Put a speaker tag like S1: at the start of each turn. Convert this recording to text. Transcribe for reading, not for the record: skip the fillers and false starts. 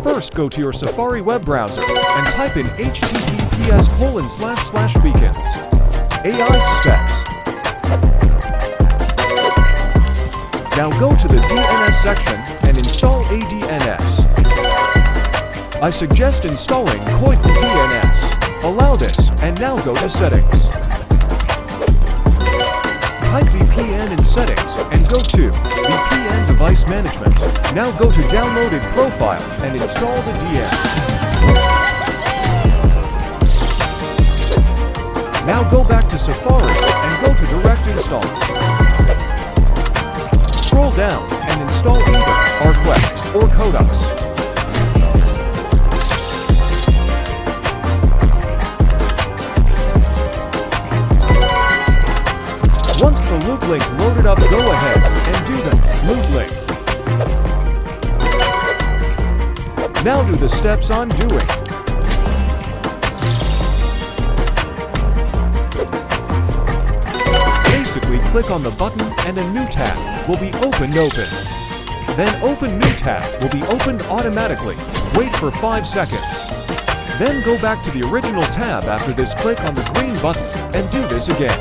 S1: First, go to your Safari web browser and type in https://beacons. AI specs. Now go to the DNS section and install ADNS. I suggest installing COIT DNS. Allow this, and now go to Settings. Type VPN in Settings and go to VPN Device Management. Now go to Downloaded Profile and install the DNS. Now go back to Safari and go to Direct Installs. Scroll down and install either ArcuesX or CODUX. Once the loop link loaded up, go ahead and do the loop link. Now do the steps on doing. Basically, click on the button and a new tab will be opened. Then Open New tab will be opened automatically. Wait for 5 seconds. Then go back to the original tab after this, click on the green button and do this again.